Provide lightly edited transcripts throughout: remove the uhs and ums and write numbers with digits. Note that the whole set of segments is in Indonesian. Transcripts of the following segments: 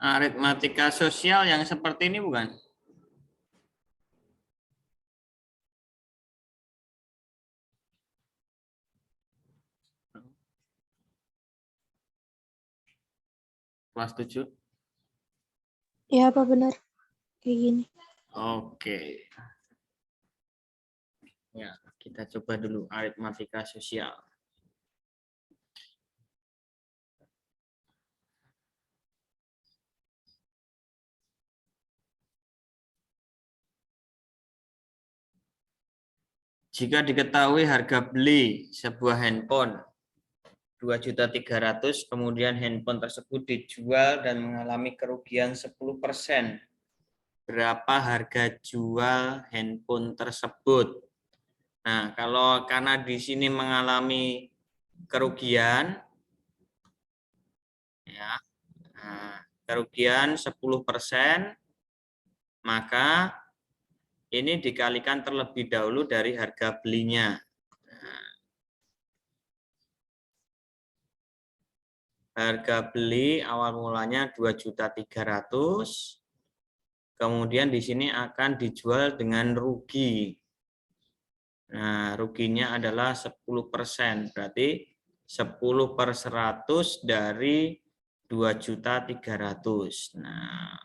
Aritmatika sosial yang seperti ini bukan? Kelas 7. Ya, apa benar? Kayak gini. Oke. Ya, kita coba dulu aritmatika sosial. Jika diketahui harga beli sebuah handphone 2.300.000, kemudian handphone tersebut dijual dan mengalami kerugian 10%. Berapa harga jual handphone tersebut? Nah, kalau karena di sini mengalami kerugian, ya, kerugian 10%, maka ini dikalikan terlebih dahulu dari harga belinya. Harga beli awal mulanya 2.300.000. Kemudian di sini akan dijual dengan rugi. Nah, ruginya adalah 10%, berarti 10/100 dari 2.300.000. Nah,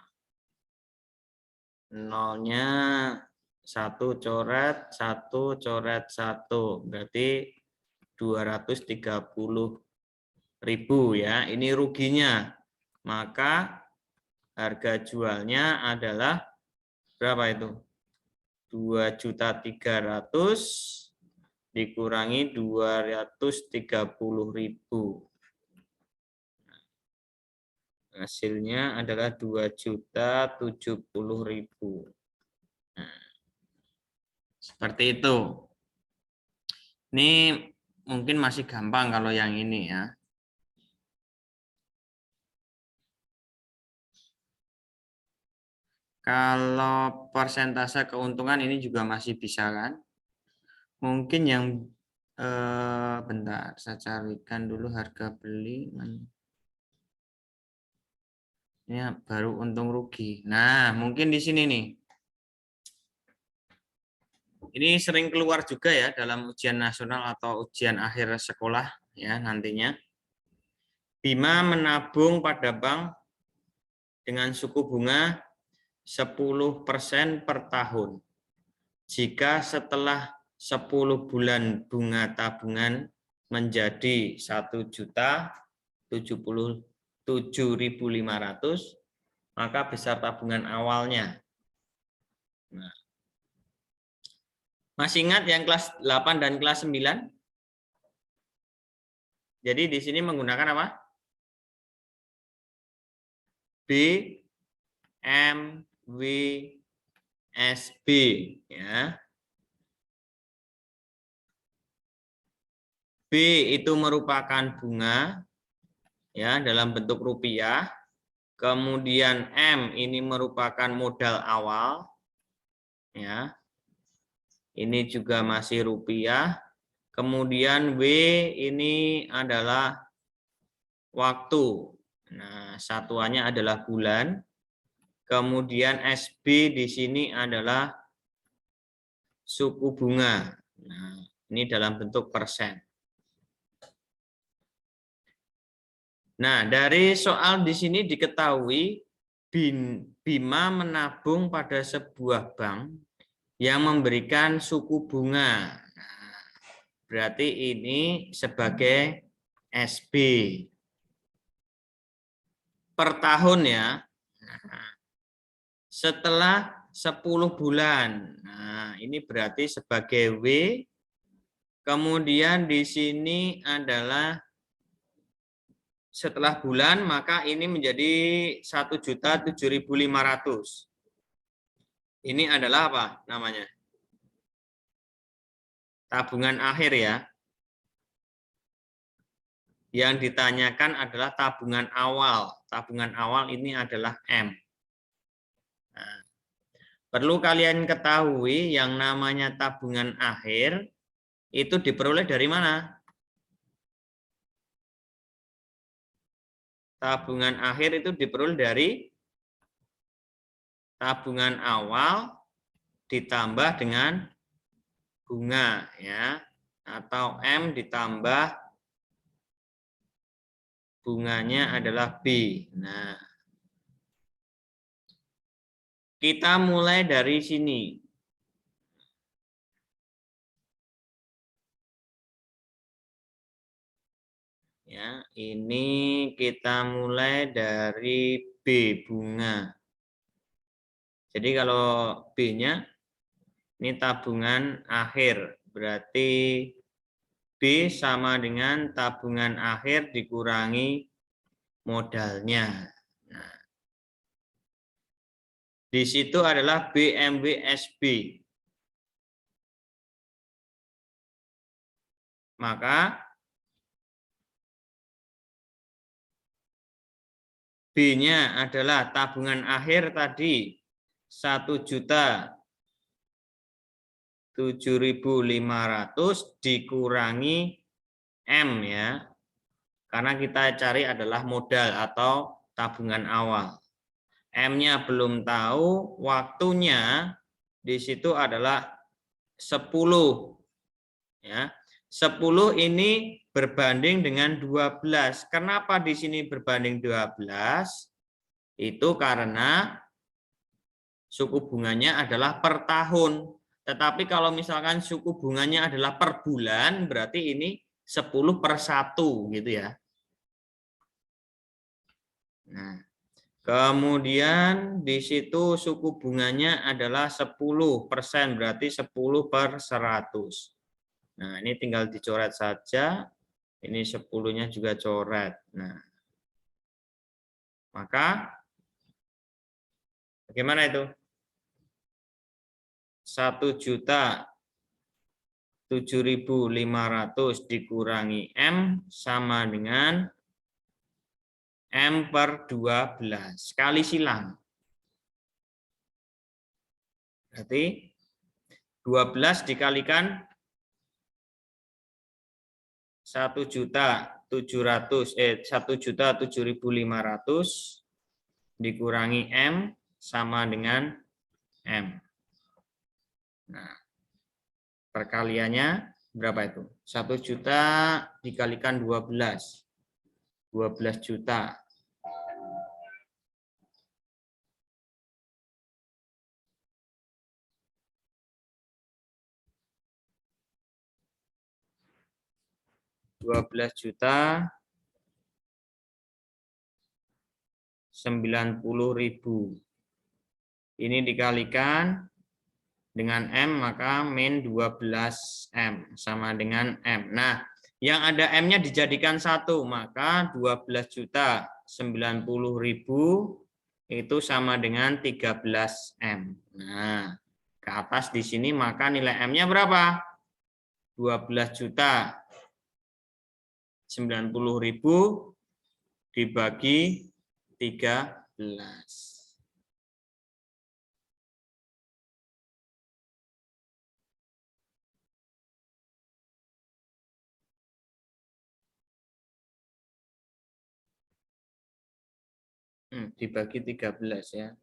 nolnya 1 coret 1 coret 1, berarti 230.000 ya. Ini ruginya. Maka harga jualnya adalah berapa itu? 2.300.000 dikurangi 230.000. Hasilnya adalah 2.070.000. Nah, seperti itu. Ini mungkin masih gampang kalau yang ini ya. Kalau persentase keuntungan ini juga masih bisa kan? Mungkin yang bentar, saya carikan dulu harga beli. Ini baru untung rugi. Nah, mungkin di sini nih. Ini sering keluar juga ya dalam ujian nasional atau ujian akhir sekolah ya nantinya. Bima menabung pada bank dengan suku bunga 10% per tahun. Jika setelah 10 bulan bunga tabungan menjadi 1.077.500, maka besar tabungan awalnya. Nah, masih ingat yang kelas 8 dan kelas 9? Jadi di sini menggunakan apa? B, M, W, S, B. Ya. B itu merupakan bunga ya dalam bentuk rupiah. Kemudian M ini merupakan modal awal. Ya. Ini juga masih rupiah. Kemudian W ini adalah waktu. Nah, satuannya adalah bulan. Kemudian SB di sini adalah suku bunga. Nah, ini dalam bentuk persen. Nah, dari soal di sini diketahui Bima menabung pada sebuah bank yang memberikan suku bunga. Nah, berarti ini sebagai SB per tahun ya. Nah, setelah 10 bulan. Nah, ini berarti sebagai W. Kemudian di sini adalah setelah bulan, maka ini menjadi 1.007.500. Ini adalah apa namanya? Tabungan akhir ya. Yang ditanyakan adalah tabungan awal. Tabungan awal ini adalah M. Nah, perlu kalian ketahui yang namanya tabungan akhir itu diperoleh dari mana? tabungan akhir itu diperoleh dari tabungan awal ditambah dengan bunga, ya, atau M ditambah bunganya adalah B. Nah, kita mulai dari sini. Ya, ini kita mulai dari B, bunga. Jadi kalau B-nya ini tabungan akhir, berarti B sama dengan tabungan akhir dikurangi modalnya. Nah, di situ adalah BMWSB. Maka B-nya adalah tabungan akhir tadi 1.007.500 dikurangi M, ya. Karena kita cari adalah modal atau tabungan awal. M-nya belum tahu, waktunya di situ adalah 10. Ya. 10 ini berbanding dengan 12. Kenapa di sini berbanding 12? Itu karena suku bunganya adalah per tahun. Tetapi kalau misalkan suku bunganya adalah per bulan, berarti ini 10/1 gitu ya. Nah, kemudian di situ suku bunganya adalah 10%, berarti 10/100. Nah, ini tinggal dicoret saja. Ini 10-nya juga coret. Nah, maka bagaimana itu? 1.007.500 dikurangi M sama dengan M/12 kali silang. Berarti 12 dikalikan 1.007.500 dikurangi M sama dengan M. Nah, perkaliannya berapa itu? 1 juta dikalikan 12. 12 juta. Rp12.090.000. Ini dikalikan dengan M, maka min 12M sama dengan M. Nah, yang ada M-nya dijadikan 1, maka 12.090.000 itu sama dengan 13M. Nah, ke atas di sini maka nilai M-nya berapa? 12.090.000 dibagi 13. Dibagi 13 ya.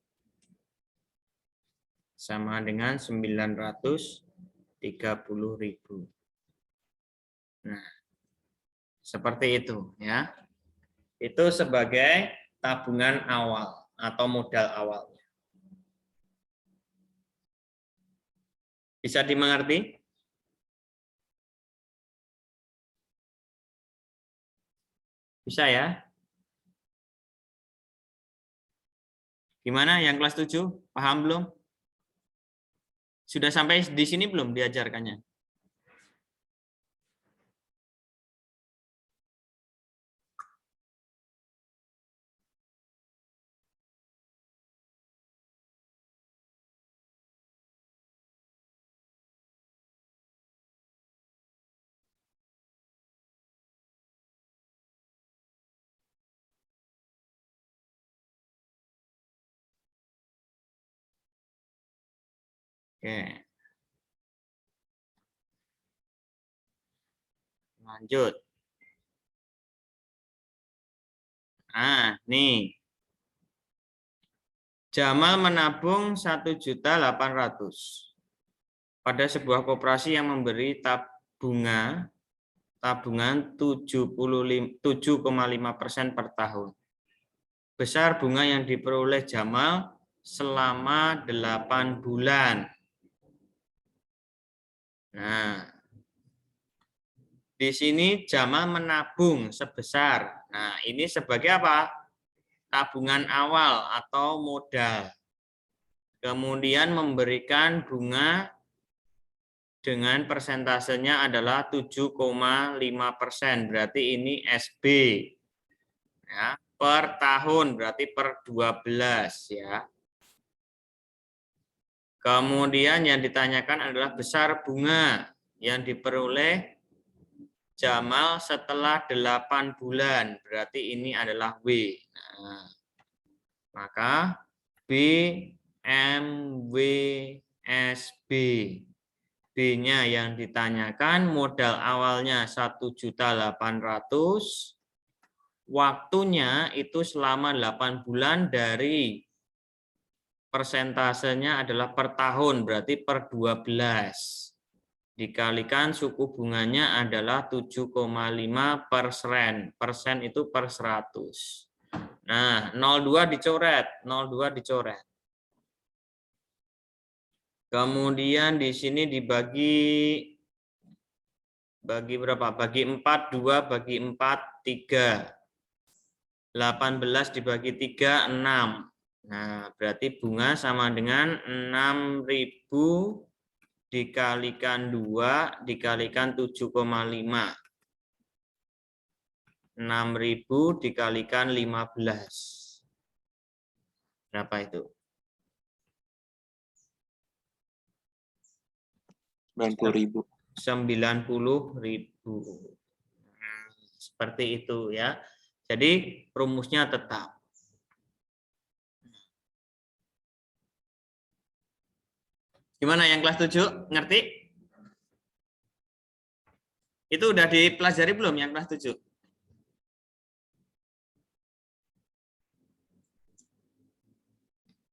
Sama dengan 930.000. Nah, seperti itu ya. Itu sebagai tabungan awal atau modal awal. Bisa dimengerti? Bisa ya? Gimana yang kelas 7? Paham belum? Sudah sampai di sini belum diajarkannya? Oke. Lanjut. Nah, nih. Jamal menabung 1.800.000 pada sebuah koperasi yang memberi tabungan 7,5% per tahun. Besar bunga yang diperoleh Jamal selama 8 bulan. Nah, di sini Jamal menabung sebesar. Nah, ini sebagai apa? Tabungan awal atau modal. Kemudian memberikan bunga dengan persentasenya adalah 7,5%. Berarti ini SB. Ya, per tahun, berarti per 12 ya. Kemudian yang ditanyakan adalah besar bunga yang diperoleh Jamal setelah 8 bulan. Berarti ini adalah W. Nah, maka B, M, W, S, B. B-nya yang ditanyakan modal awalnya 1.800.000. Waktunya itu selama 8 bulan dari persentasenya adalah per tahun, berarti per 12. Dikalikan suku bunganya adalah 7,5%. Persen itu per 100. Nah, 02 dicoret, 02 dicoret. Kemudian di sini dibagi berapa? Bagi 4, 2, bagi 4, 3. 18 dibagi 3, 6. Nah, berarti bunga sama dengan 6.000 dikalikan 2 dikalikan 7,5. 6.000 dikalikan 15. Berapa itu? 90.000. 90.000. Seperti itu ya. Jadi rumusnya tetap. Gimana yang kelas 7? Ngerti? Itu udah dipelajari belum yang kelas 7?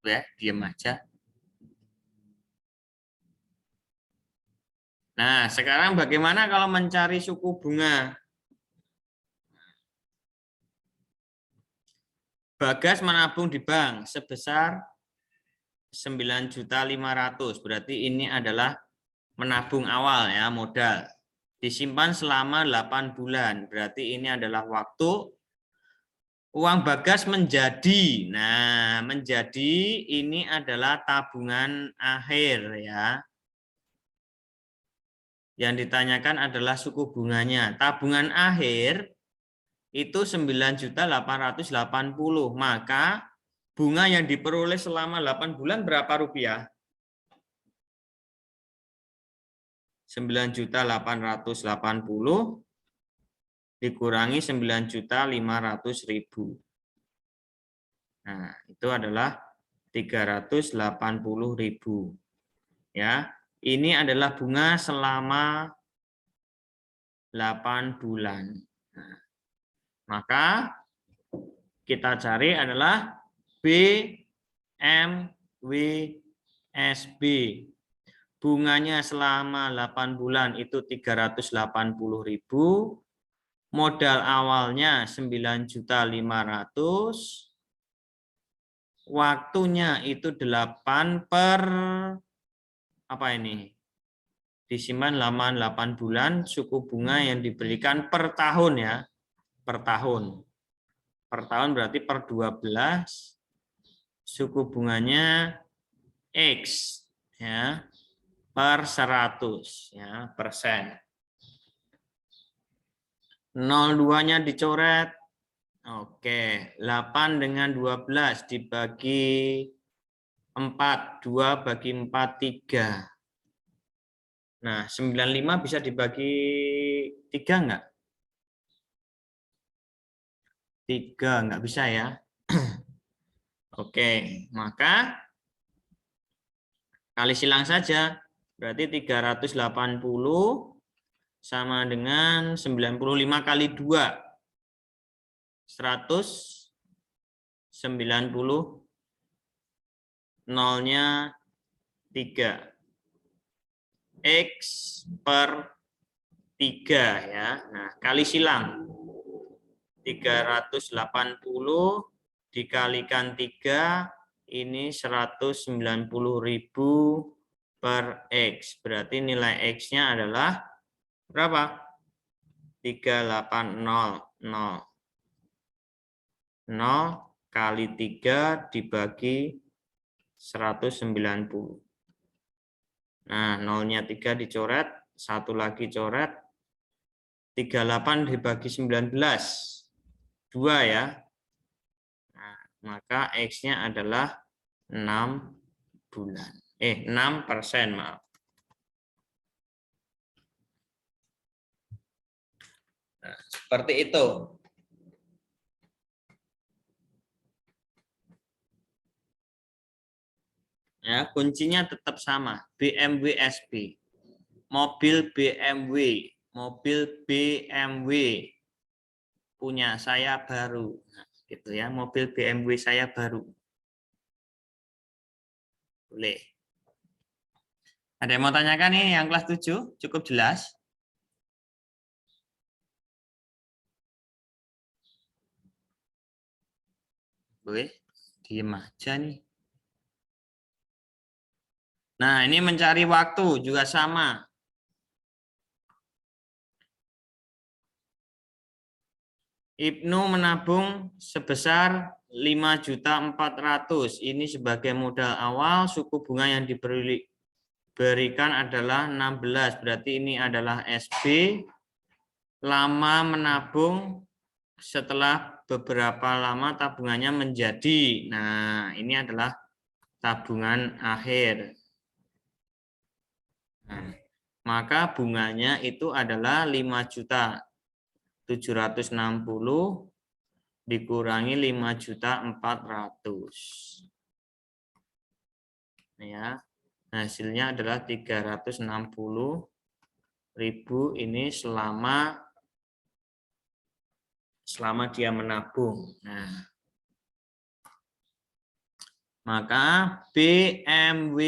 Ya, diam aja. Nah, sekarang bagaimana kalau mencari suku bunga? Bagas menabung di bank sebesar 9.500.000. Berarti ini adalah menabung awal ya, modal. Disimpan selama 8 bulan. Berarti ini adalah waktu uang Bagas menjadi. Nah, menjadi ini adalah tabungan akhir ya. Yang ditanyakan adalah suku bunganya. Tabungan akhir itu 9.880.000. Maka bunga yang diperoleh selama 8 bulan berapa rupiah? 9.880.000 dikurangi 9.500.000. Nah, itu adalah 380.000. Ya, ini adalah bunga selama 8 bulan. Nah, maka kita cari adalah B, M, W, S, B. Bunganya selama 8 bulan itu 380.000. Modal awalnya 9.500.000. Waktunya itu 8 per apa ini? Disimpan lama 8 bulan, suku bunga yang diberikan per tahun ya. Per tahun. Per tahun berarti per 12. Suku bunganya X ya. Per 100 ya, persen. 02-nya dicoret. Oke, 8 dengan 12 dibagi 4, 2 bagi 4, 3. Nah, 95 bisa dibagi 3 enggak? 3 enggak bisa ya. Oke, maka kali silang saja. Berarti 380 sama dengan 95 kali 2. 100 nolnya 3. X per 3 ya. Nah, kali silang. 380 dikalikan 3 ini 190.000 per X. Berarti nilai X-nya adalah berapa? 3800. 0 kali 3 dibagi 190. Nah, nolnya 3 dicoret, satu lagi coret. 38 dibagi 19. 2 ya. Nah, maka X-nya adalah 6 bulan. 6%, maaf. Nah, seperti itu. Ya, kuncinya tetap sama, BMW SP. Mobil BMW punya saya baru. Nah, gitu ya, mobil BMW saya baru. Boleh. Ada yang mau tanyakan nih yang kelas 7? Cukup jelas? Boleh. Diem aja nih. Nah, ini mencari waktu juga sama. Ibnu menabung sebesar 5.400.000. Ini sebagai modal awal, suku bunga yang diberikan adalah 16. Berarti ini adalah SB. Lama menabung, setelah beberapa lama tabungannya menjadi. Nah, ini adalah tabungan akhir. Nah, maka bunganya itu adalah 5.760.000 dikurangi 5.400.000. Ya, hasilnya adalah 360.000 ini selama dia menabung. Nah, maka BMW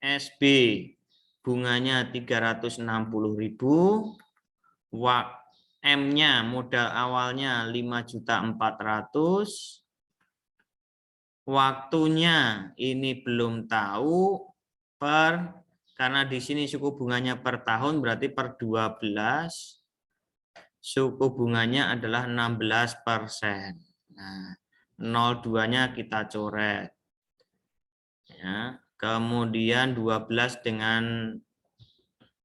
SB bunganya 360.000, M-nya modal awalnya 5.400.000, waktunya ini belum tahu, karena di sini suku bunganya per tahun berarti per 12, suku bunganya adalah 16%. Nah, 02-nya kita coret. Ya, kemudian 12 dengan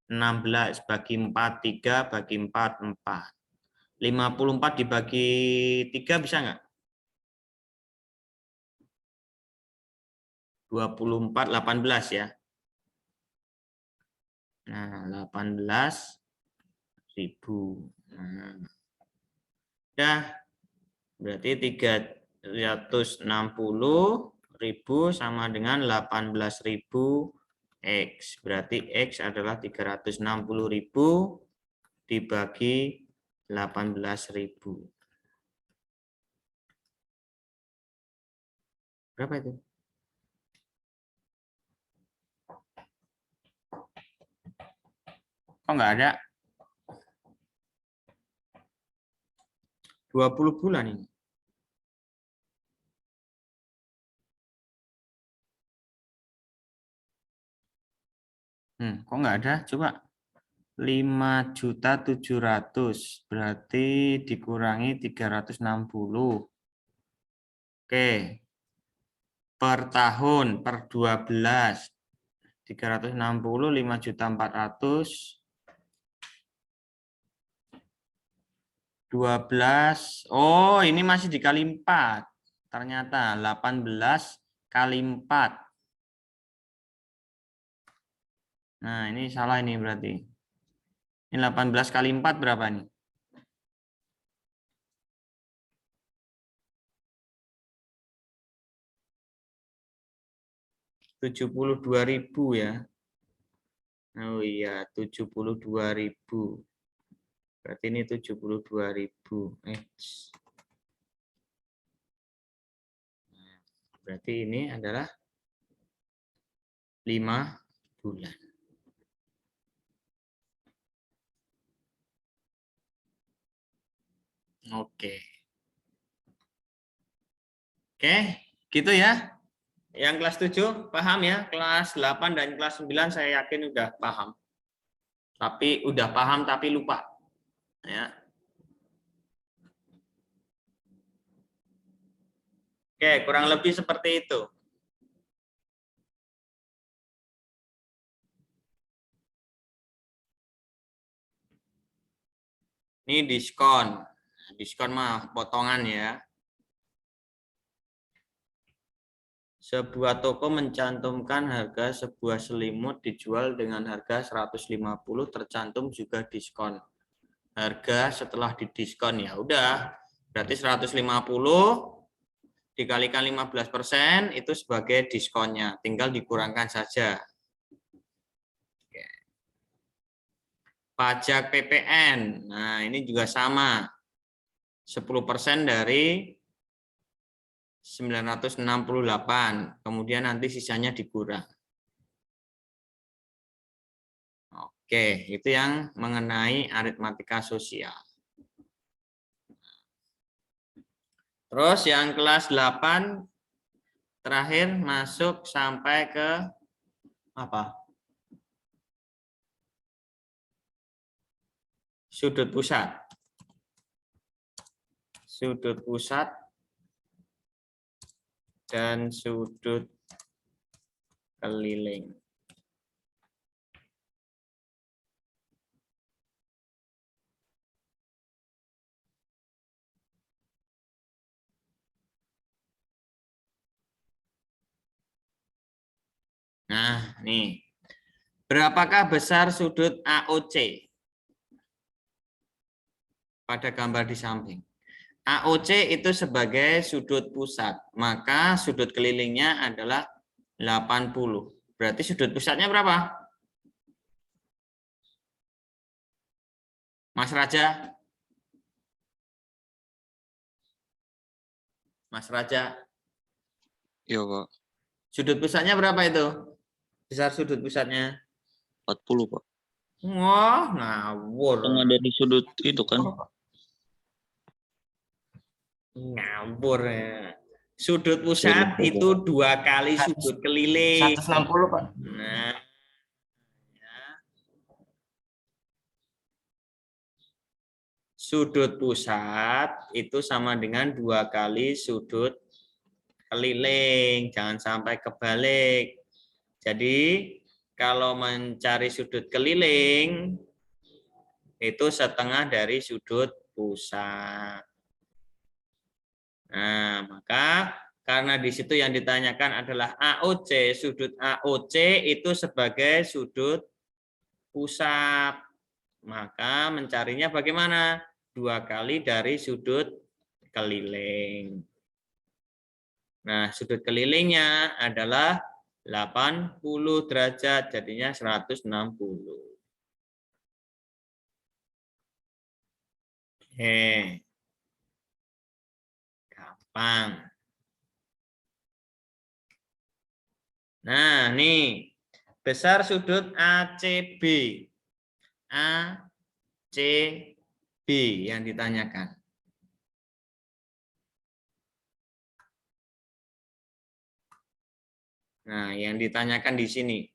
16 bagi 4, 3 bagi 4, 4. 54 dibagi 3 bisa nggak? 24, 18 ya. Nah, 18.000. Nah, udah, berarti 360.000 sama dengan 18.000 X. Berarti X adalah 360.000 dibagi 18.000. Berapa itu? Kok nggak ada? 20 bulan ini. Kok nggak ada? Coba. 5.700.000 berarti dikurangi 360. Oke. Per tahun per 12. 360 5.400.000 12. Oh, ini masih dikali 4. Ternyata 18 kali 4. Nah, ini salah ini berarti. Ini 18 kali 4 berapa nih? 72.000 ya. Oh iya, 72.000. Berarti ini 72.000. Berarti ini adalah 5 bulan. Oke. Oke, gitu ya. Yang kelas 7 paham ya? Kelas 8 dan kelas 9 saya yakin udah paham. Tapi udah paham tapi lupa. Ya. Oke, kurang lebih seperti itu. Ini diskon. Diskon mah potongan ya. Sebuah toko mencantumkan harga sebuah selimut dijual dengan harga 150, tercantum juga diskon. Harga setelah didiskon ya udah, berarti 150 dikalikan 15% itu sebagai diskonnya, tinggal dikurangkan saja. Pajak PPN, nah ini juga sama, 10% dari 968, kemudian nanti sisanya dikurang. Oke, itu yang mengenai aritmatika sosial. Terus yang kelas 8 terakhir masuk sampai ke apa? Sudut pusat. Sudut pusat dan sudut keliling. Nah, nih. Berapakah besar sudut AOC? Pada gambar di samping. AOC itu sebagai sudut pusat, maka sudut kelilingnya adalah 80. Berarti sudut pusatnya berapa? Mas Raja? Mas Raja? Iya, Pak. Sudut pusatnya berapa itu? Besar sudut pusatnya? 40, Pak. Wah, ngawur. Yang ada di sudut itu kan. Ngawur ya. Sudut pusat itu 2 kali sudut keliling. 160, Pak. Nah, ya. Sudut pusat itu sama dengan 2 kali sudut keliling. Jangan sampai kebalik. Jadi, kalau mencari sudut keliling, itu setengah dari sudut pusat. Nah, maka karena di situ yang ditanyakan adalah AOC, sudut AOC itu sebagai sudut pusat. Maka mencarinya bagaimana? 2 kali dari sudut keliling. Nah, sudut kelilingnya adalah 80 derajat, jadinya 160. Oke. Gampang. Nah, nih. Besar sudut ACB. ACB yang ditanyakan. Nah, yang ditanyakan di sini.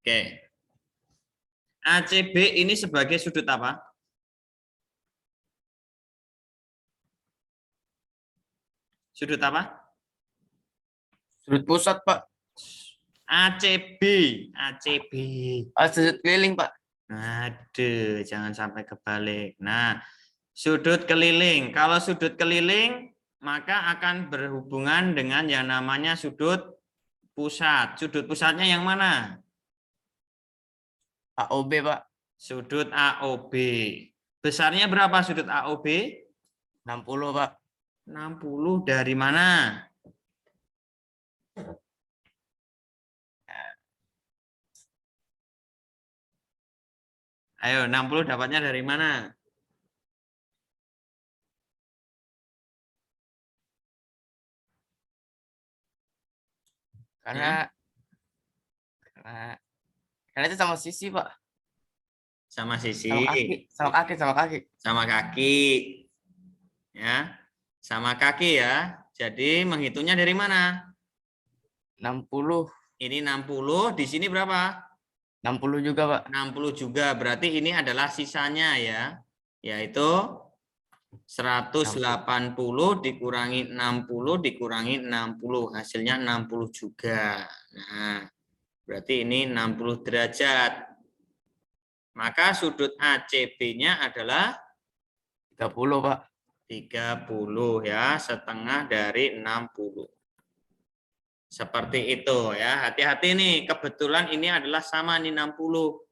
Oke. ACB ini sebagai sudut apa? Sudut apa? Sudut pusat, Pak. ACB. ACB. Sudut keliling, Pak. Aduh, jangan sampai kebalik. Nah, sudut keliling. Kalau sudut keliling, maka akan berhubungan dengan yang namanya sudut pusat. Sudut pusatnya yang mana? AOB, Pak. Sudut AOB. Besarnya berapa sudut AOB? 60, Pak. 60 dari mana? Ayo, 60 dapatnya dari mana? Karena itu sama sisi, Pak. Sama sisi. Sama kaki. Sama kaki. Ya. Sama kaki ya. Jadi menghitungnya dari mana? 60. Ini 60, di sini berapa? 60 juga, Pak. 60 juga. Berarti ini adalah sisanya ya. Yaitu 180 dikurangi 60 dikurangi 60. Hasilnya 60 juga. Nah, berarti ini 60 derajat. Maka sudut ACB-nya adalah 30, Pak. 30 ya, setengah dari 60. Seperti itu ya. Hati-hati nih, kebetulan ini adalah sama nih 60.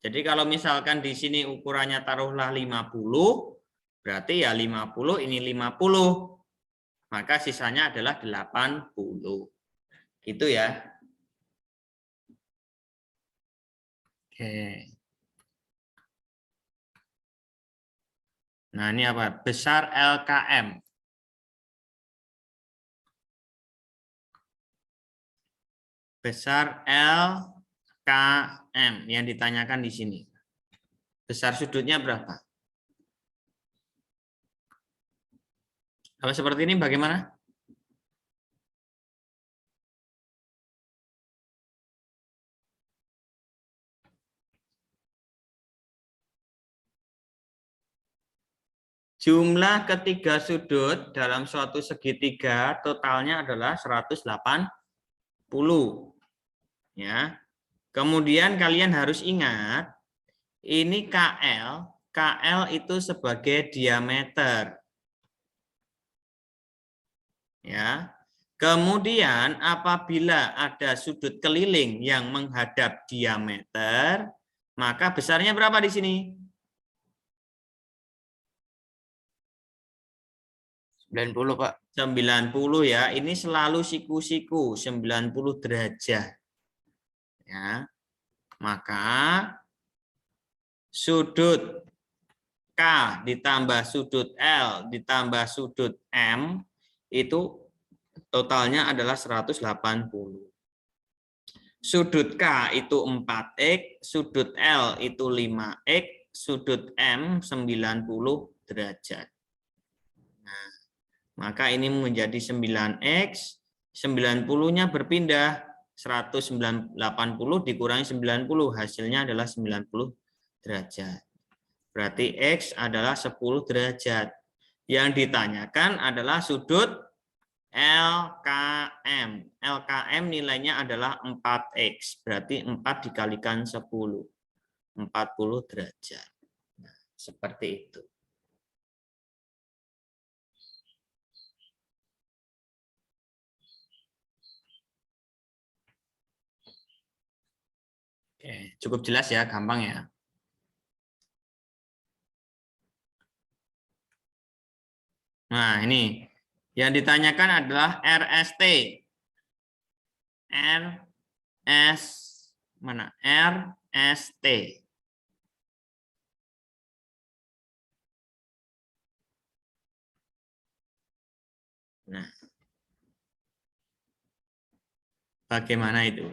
Jadi kalau misalkan di sini ukurannya taruhlah 50, berarti ya 50 ini 50. Maka sisanya adalah 80. Gitu ya. Oke. Nah, ini apa? Besar LKM. Besar LKM yang ditanyakan di sini. Besar sudutnya berapa? Kalau seperti ini bagaimana? Jumlah ketiga sudut dalam suatu segitiga totalnya adalah 180. Ya. Kemudian kalian harus ingat ini KL, KL itu sebagai diameter. Ya. Kemudian apabila ada sudut keliling yang menghadap diameter, maka besarnya berapa di sini? 90, Pak. 90 ya. Ini selalu siku-siku 90 derajat. Ya. Maka sudut K ditambah sudut L ditambah sudut M itu totalnya adalah 180. Sudut K itu 4x, sudut L itu 5x, sudut M 90 derajat. Nah, maka ini menjadi 9x, 90-nya berpindah, 180 dikurangi 90, hasilnya adalah 90 derajat. Berarti X adalah 10 derajat. Yang ditanyakan adalah sudut LKM. LKM nilainya adalah 4X, berarti 4 dikalikan 10. 40 derajat. Nah, seperti itu. Oke, cukup jelas ya, gampang ya. Nah, ini yang ditanyakan adalah RST. RST. Nah, bagaimana itu?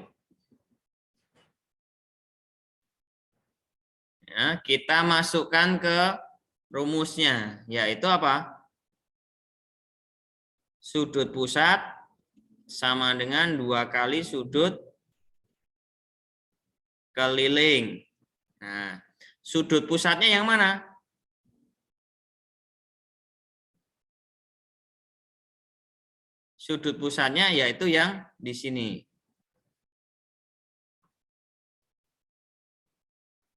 Ya, kita masukkan ke rumusnya, yaitu apa? Sudut pusat sama dengan 2 kali sudut keliling. Nah, sudut pusatnya yang mana? Sudut pusatnya yaitu yang di sini.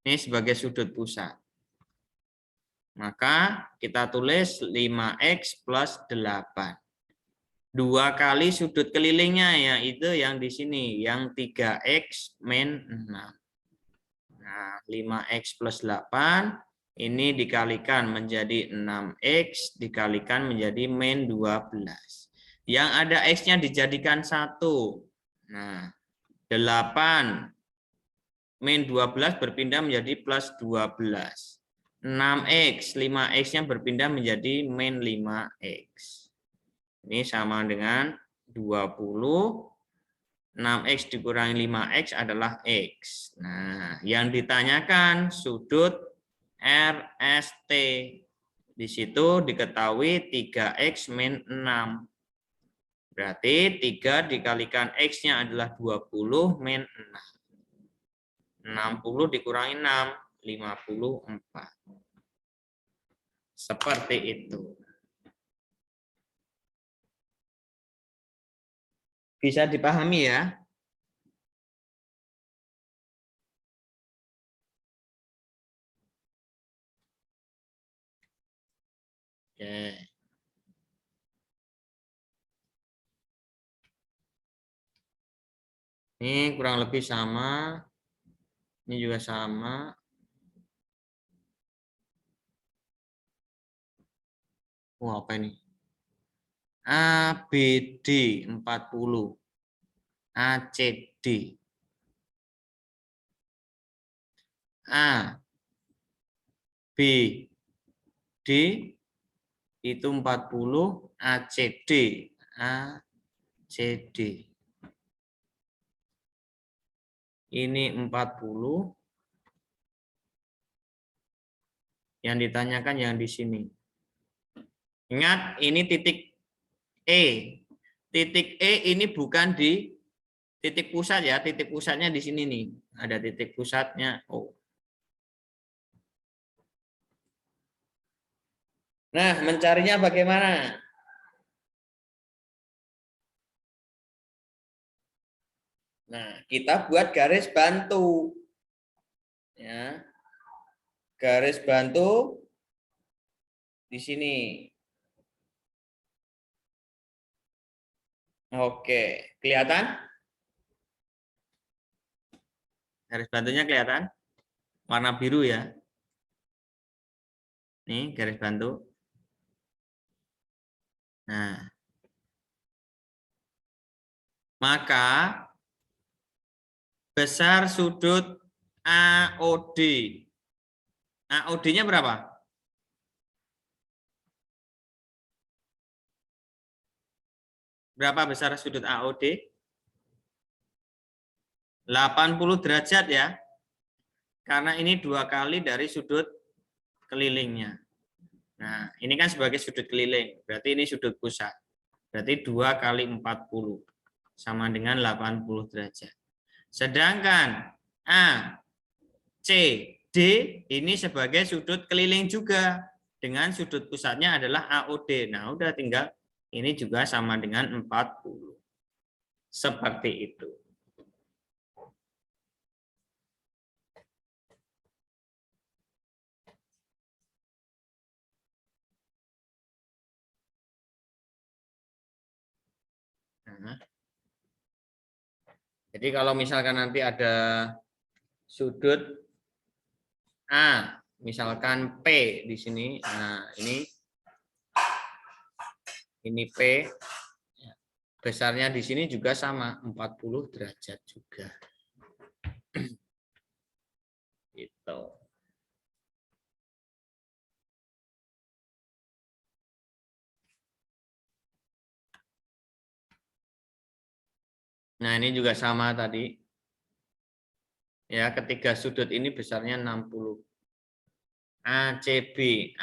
Ini sebagai sudut pusat. Maka kita tulis 5x plus 8. 2 kali sudut kelilingnya yaitu yang di sini, yang 3x min 6. Nah, 5x plus 8 ini dikalikan menjadi 6x dikalikan menjadi min 12. Yang ada x-nya dijadikan 1. Nah, 8 min 12 berpindah menjadi plus 12. 6x, 5x-nya berpindah menjadi min 5x. Ini sama dengan 20. 6X dikurangi 5X adalah X. Nah, yang ditanyakan sudut RST. Di situ diketahui 3X min 6. Berarti 3 dikalikan X-nya adalah 20 min 6. 60 dikurangi 6, 54. Seperti itu. Bisa dipahami ya? Oke. Ini kurang lebih sama. Ini juga sama. Wah, apa ini? ABD 40. ACD. A. B. D. Itu 40. ACD. ACD. Ini 40. Yang ditanyakan yang di sini. Ingat, ini titik E. Titik E ini bukan di titik pusat ya. Titik pusatnya di sini nih. Ada titik pusatnya O. Nah, mencarinya bagaimana? Nah, kita buat garis bantu. Ya. Garis bantu di sini. Oke, kelihatan? Garis bantunya kelihatan? Warna biru ya. Nih, garis bantu. Nah. Maka besar sudut AOD. AOD-nya berapa? Berapa besar sudut AOD? 80 derajat ya. Karena ini 2 kali dari sudut kelilingnya. Nah, ini kan sebagai sudut keliling. Berarti ini sudut pusat. Berarti 2 kali 40. Sama dengan 80 derajat. Sedangkan A, C, D ini sebagai sudut keliling juga. Dengan sudut pusatnya adalah AOD. Nah, udah tinggal ini juga sama dengan 40. Seperti itu. Nah, jadi kalau misalkan nanti ada sudut A, misalkan P di sini. Nah, ini P. Besarnya di sini juga sama, 40 derajat juga. Gitu. Nah, ini juga sama tadi. Ya, ketiga sudut ini besarnya 60. ACB,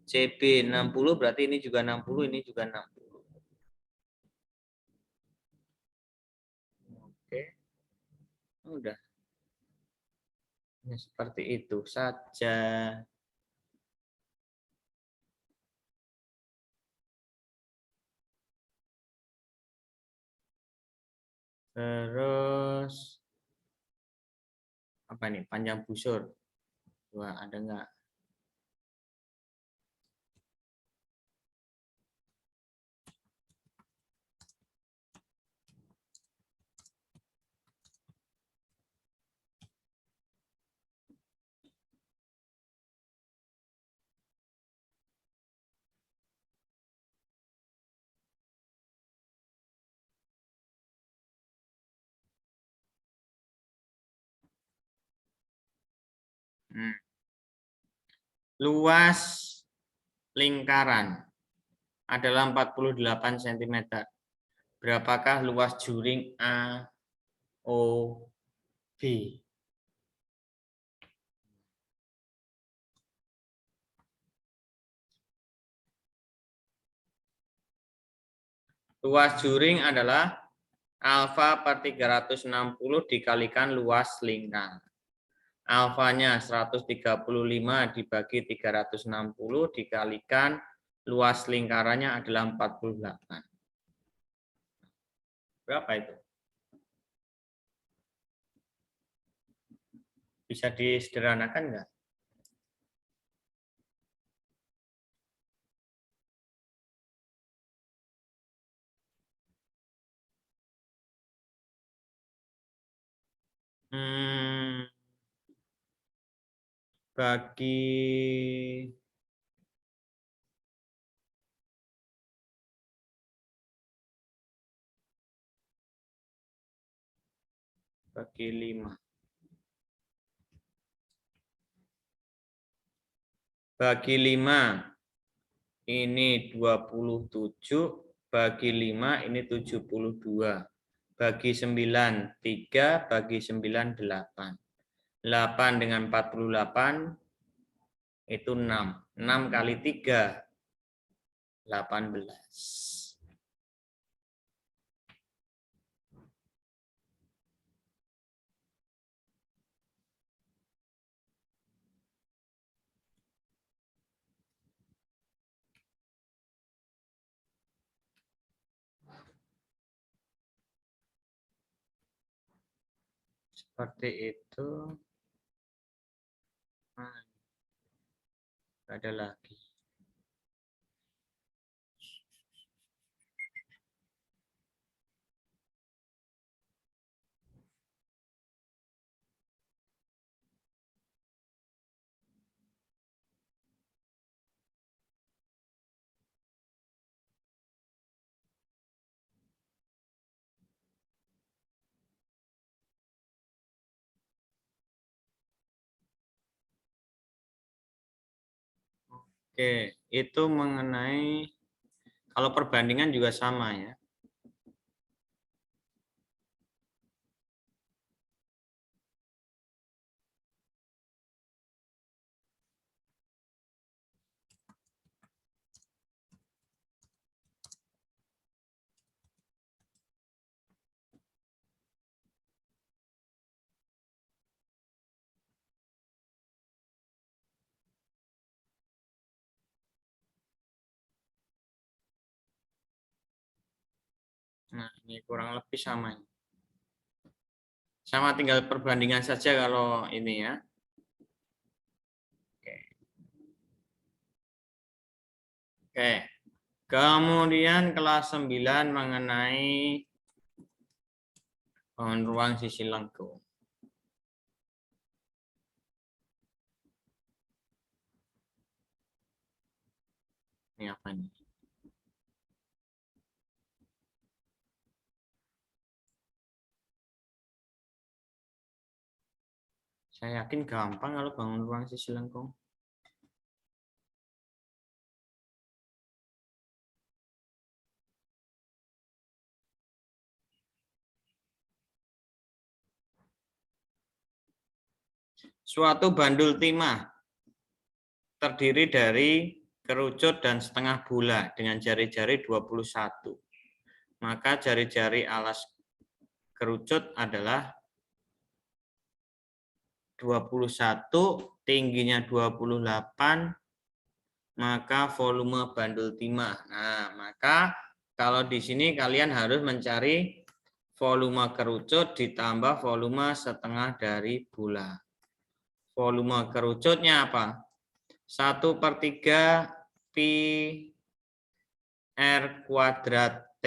ACB 60 berarti ini juga 60, ini juga 60. Oke. Udah. Ya, seperti itu saja. Terus apa nih? Panjang busur. Wah, ada enggak? Luas lingkaran adalah 48 cm. Berapakah luas juring A, O, B? Luas juring adalah alfa per 360 dikalikan luas lingkar. Alfanya 135 dibagi 360 dikalikan luas lingkarannya adalah 48. Berapa itu? Bisa disederhanakan nggak? Bagi 5. Bagi 5 ini 27, bagi 5 ini 72. Bagi 9 3, bagi 9 8. 8 dengan 48 itu 6. 6 kali 3 18. Seperti itu. Nah, ada lagi. Oke, itu mengenai kalau perbandingan juga sama ya. Nah, ini kurang lebih sama. Sama, tinggal perbandingan saja kalau ini ya. Oke. Kemudian kelas 9 mengenai bangun ruang sisi lengkung. Ini apa ini? Saya yakin gampang kalau bangun ruang sisi lengkung. Suatu bandul timah terdiri dari kerucut dan setengah bola dengan jari-jari 21. Maka jari-jari alas kerucut adalah 21, tingginya 28, maka volume bandul timah. Nah, maka kalau di sini kalian harus mencari volume kerucut ditambah volume setengah dari bola. Volume kerucutnya apa? 1/3 pi R kuadrat T.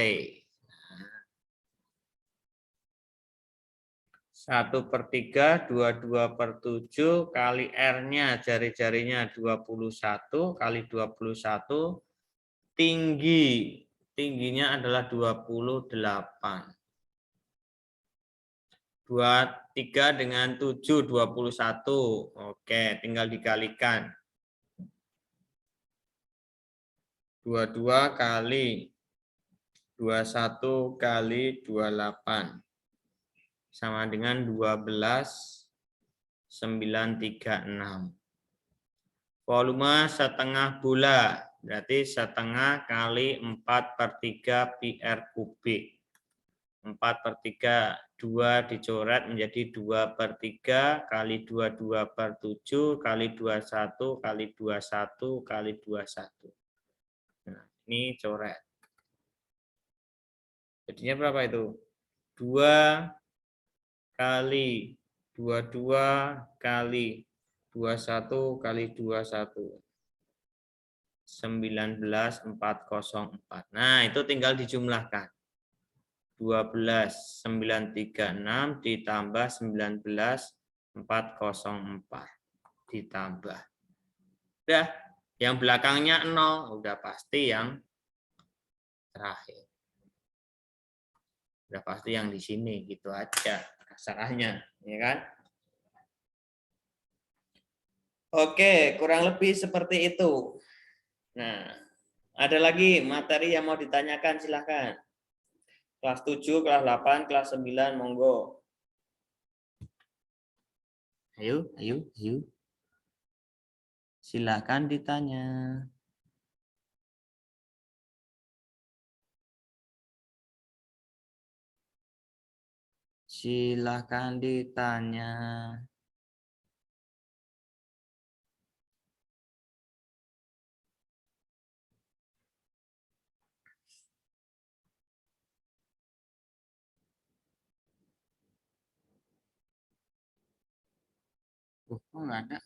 1/3 22/7 kali R-nya jari-jarinya 21 kali 21 tingginya adalah 28. 23 dengan 7 21. Oke, tinggal dikalikan. 22 kali 21 kali 28 sama dengan 12,936. Volume setengah bola, berarti setengah kali 4/3 PR kubik. 4/3, 2 dicoret menjadi 2/3 kali 22/7 kali 21 kali 21 kali 21. Nah, ini coret. Jadinya berapa itu? 2 kali 22 kali 21 kali 21. 19.404. Nah, itu tinggal dijumlahkan. 12.936 ditambah 19.404 ditambah. Udah, yang belakangnya 0, udah pasti yang terakhir. Udah pasti yang di sini, gitu aja kasarnya, ya kan? Oke, kurang lebih seperti itu. Nah, ada lagi materi yang mau ditanyakan, silahkan. Kelas 7, kelas 8, kelas 9, monggo. Ayo. Silahkan ditanya. Silahkan ditanya. Kok nggak ada?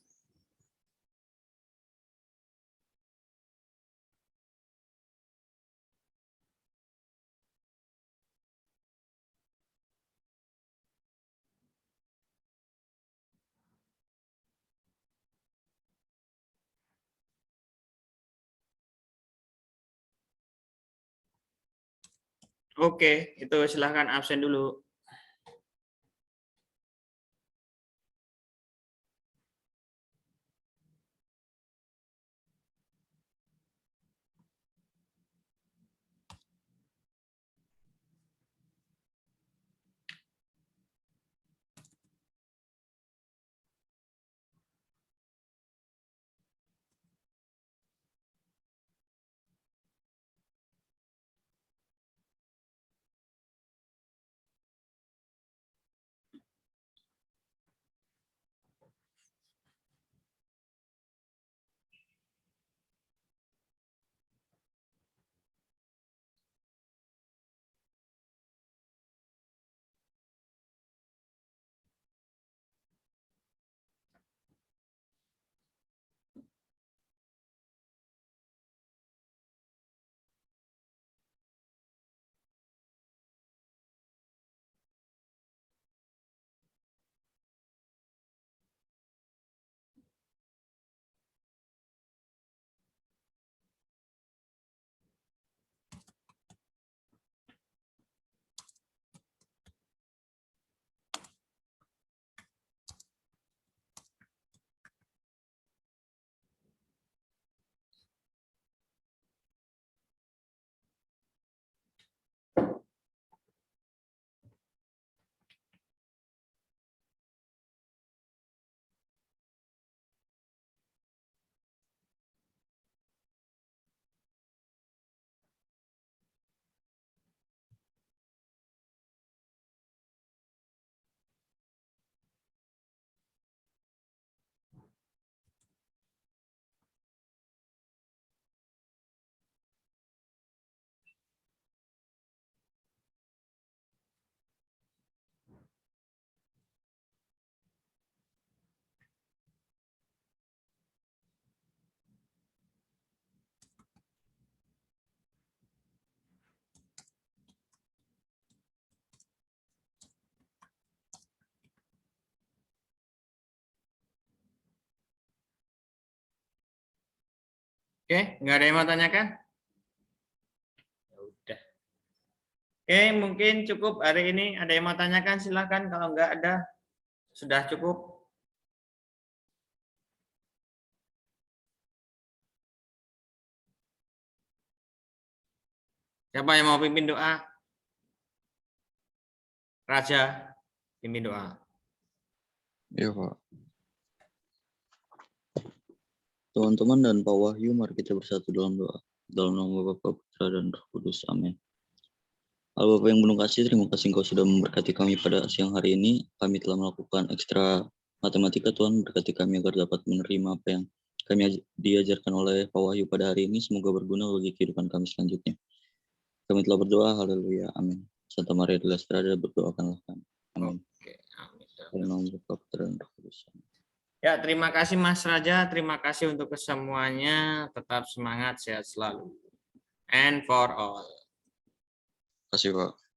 Oke, itu silahkan absen dulu. Oke, nggak ada yang mau tanyakan? Ya udah. Oke, mungkin cukup hari ini. Ada yang mau tanyakan, silahkan. Kalau nggak ada, sudah cukup. Siapa yang mau pimpin doa? Raja, pimpin doa. Iya, Pak. Teman-teman dan Pak Wahyu, mari kita bersatu dalam doa. Dalam nama Bapa, Putra, dan Roh Kudus. Amin. Allah Bapa yang penuh kasih, terima kasih Engkau sudah memberkati kami pada siang hari ini. Kami telah melakukan ekstra matematika, Tuhan. Berkati kami agar dapat menerima apa yang kami diajarkan oleh Pak Wahyu pada hari ini. Semoga berguna bagi kehidupan kami selanjutnya. Kami telah berdoa, haleluya, amin. Santa Maria de la Estrada, berdoakanlah kami. Amin. Oke, amin. Dalam nama Bapa, Putra, dan Roh Kudus. Amin. Ya, terima kasih Mas Raja, terima kasih untuk kesemuanya. Tetap semangat, sehat selalu. And for all. Terima kasih, Pak.